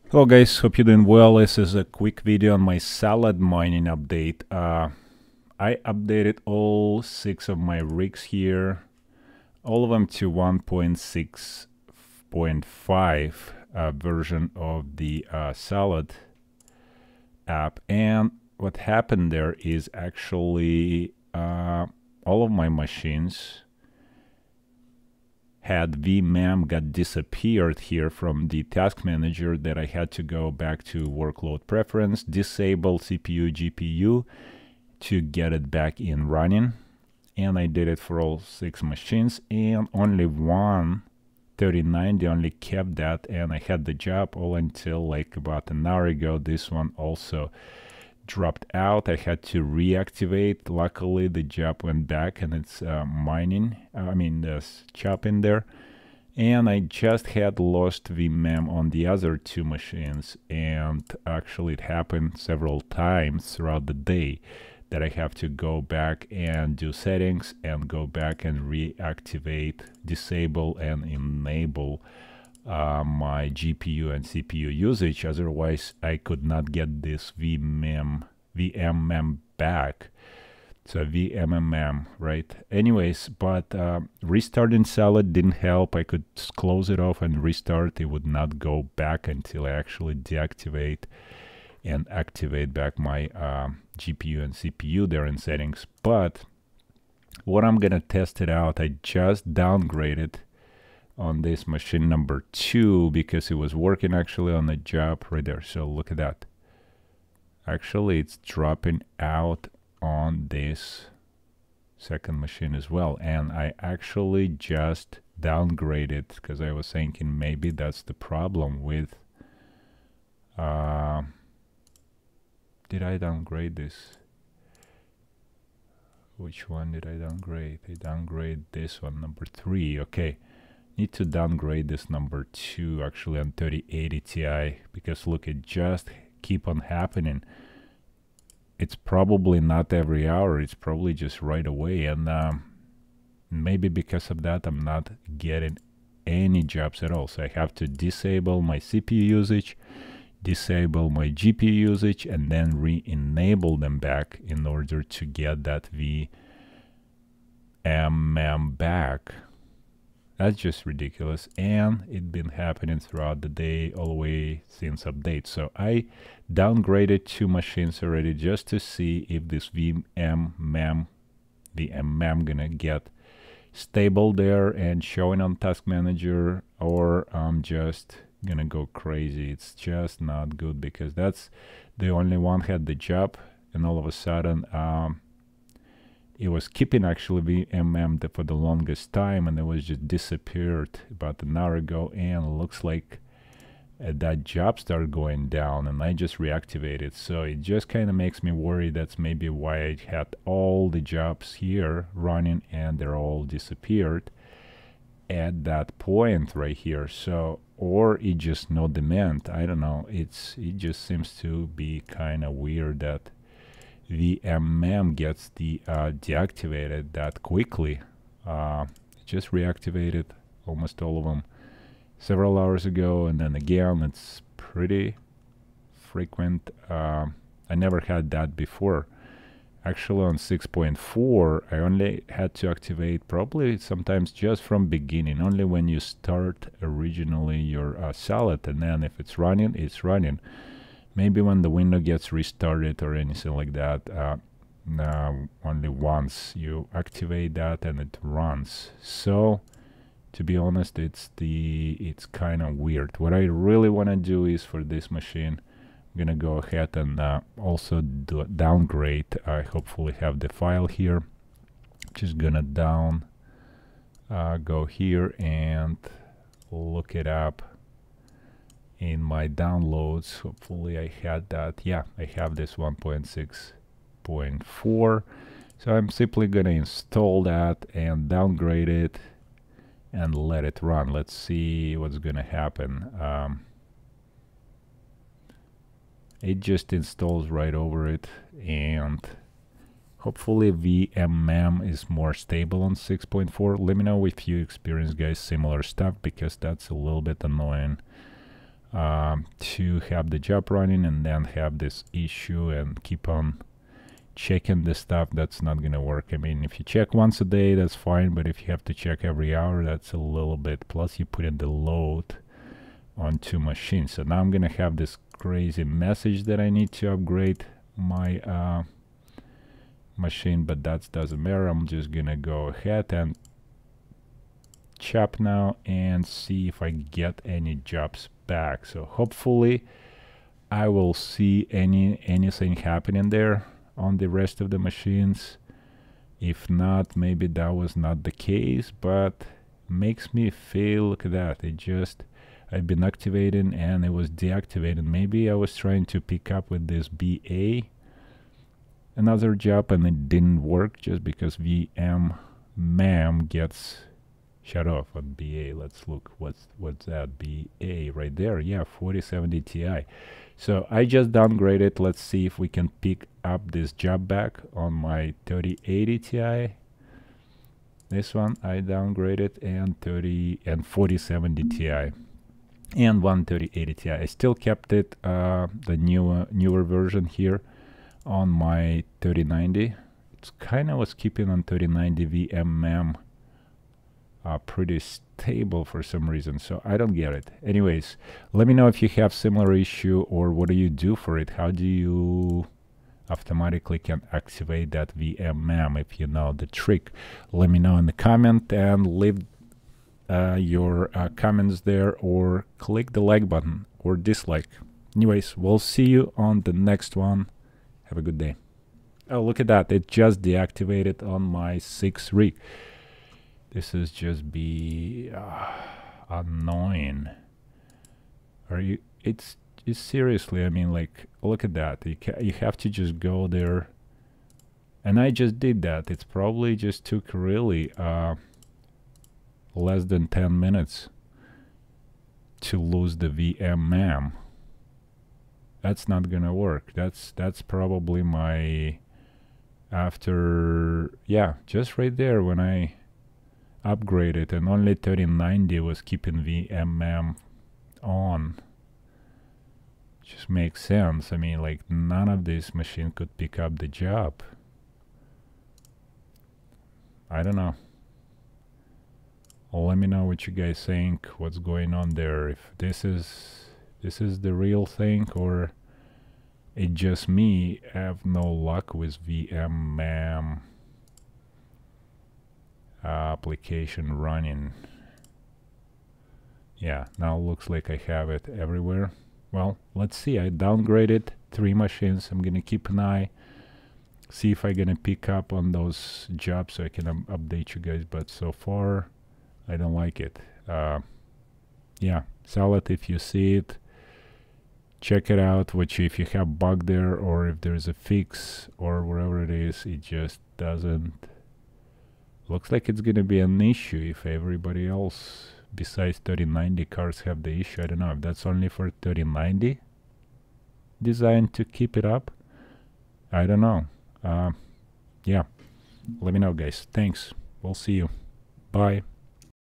Hello guys, hope you're doing well. This is a quick video on my Salad mining update. I updated all 6 of my rigs here, all of them to 1.6.5 version of the Salad app. And what happened there is actually all of my machines had vmem got disappeared here from the task manager, that I had to go back to workload preference, disable CPU GPU to get it back in running. And I did it for all 6 machines, and only one 3090 only kept that, and I had the job all until like about an hour ago. This one also dropped out. I had to reactivate. Luckily the job went back and it's mining, there's job in there. And I just had lost vmem on the other 2 machines, and actually it happened several times throughout the day that I have to go back and do settings and go back and reactivate, disable and enable my GPU and CPU usage. Otherwise I could not get this vmem back. So vmmm, right? Anyways, but restarting Salad didn't help. I could close it off and restart. It would not go back until I actually deactivate and activate back my GPU and CPU there in settings. But what I'm gonna test it out, I just downgraded on this machine number 2 because it was working actually on the job right there. So look at that. Actually it's dropping out on this second machine as well, and I actually just downgraded because I was thinking maybe that's the problem with did I downgrade this? Which one did I downgrade? I downgrade this one, number 3. Okay, need to downgrade this number 2 actually on 3080 Ti, because look, it just keep on happening. It's probably not every hour, it's probably just right away, and maybe because of that I'm not getting any jobs at all. So I have to disable my CPU usage, disable my GPU usage, and then re-enable them back in order to get that vmem back. That's just ridiculous, and it's been happening throughout the day all the way since update. So I downgraded 2 machines already just to see if this vmem gonna get stable there and showing on task manager, or I'm just gonna go crazy. It's just not good because that's the only one had the job, and all of a sudden it was keeping actually vmem for the longest time, and it was just disappeared about an hour ago, and it looks like that job started going down, and I just reactivated. So it just kind of makes me worry. That's maybe why I had all the jobs here running and they're all disappeared at that point right here. So, or it just no demand, I don't know. It just seems to be kind of weird that vmem gets deactivated that quickly. Just reactivated almost all of them several hours ago, and then again. It's pretty frequent. I never had that before. Actually on 6.4 I only had to activate probably sometimes just from beginning, only when you start originally your Salad, and then if it's running, it's running. Maybe when the window gets restarted or anything like that, only once you activate that and it runs. So to be honest, it's kind of weird. What I really want to do is, for this machine, I'm gonna go ahead and also do a downgrade. I hopefully have the file here. Just gonna go here and look it up in my downloads. Hopefully I had that. Yeah, I have this 1.6.4. So I'm simply gonna install that and downgrade it and let it run. Let's see what's gonna happen. It just installs right over it, and hopefully vmem is more stable on 6.4. Let me know if you experience, guys, similar stuff, because that's a little bit annoying to have the job running and then have this issue and keep on checking the stuff. That's not gonna work. I mean, if you check once a day, that's fine, but if you have to check every hour, that's a little bit. Plus you put in the load on two machines. So now I'm gonna have this crazy message that I need to upgrade my machine, but that doesn't matter. I'm just gonna go ahead and chop now and see if I get any jobs back. So hopefully I will see anything happening there on the rest of the machines. If not, maybe that was not the case, but makes me feel, look at that, it just, I've been activating and it was deactivated. Maybe I was trying to pick up with this BA another job and it didn't work just because VMMAM gets shut off on BA. Let's look, what's that BA right there? Yeah, 4070 Ti. So I just downgraded. Let's see if we can pick up this job back on my 3080 Ti. This one I downgraded, and 4070 Ti and 13080 Ti. I still kept it, the newer version here on my 3090. It's kind of was keeping on 3090 VMM pretty stable for some reason, so I don't get it. Anyways, let me know if you have similar issue or what do you do for it. How do you automatically can activate that VMM if you know the trick? Let me know in the comment and leave your comments there, or click the like button or dislike. Anyways, we'll see you on the next one. Have a good day. Oh, look at that, it just deactivated on my 6 rig. This is just be annoying. Are you? It's seriously. I mean, like, look at that. You have to just go there, and I just did that. It's probably just took really less than 10 minutes to lose the VMM. That's not gonna work. That's probably my after. Yeah, just right there when I upgraded, and only 3090 was keeping VMM on. Just makes sense. I mean, like, none of this machine could pick up the job. I don't know. Let me know what you guys think, what's going on there, if this is the real thing, or it just me have no luck with VMM application running. Yeah, now looks like I have it everywhere. Well, let's see. I downgraded 3 machines. I'm gonna keep an eye, see if I'm gonna pick up on those jobs so I can update you guys, but so far I don't like it. Yeah, sell it if you see it. Check it out, if you have bug there, or if there's a fix or whatever it is. It just doesn't. Looks like it's gonna be an issue if everybody else besides 3090 cards have the issue. I don't know if that's only for 3090 designed to keep it up. I don't know. Yeah, let me know, guys. Thanks. We'll see you. Bye.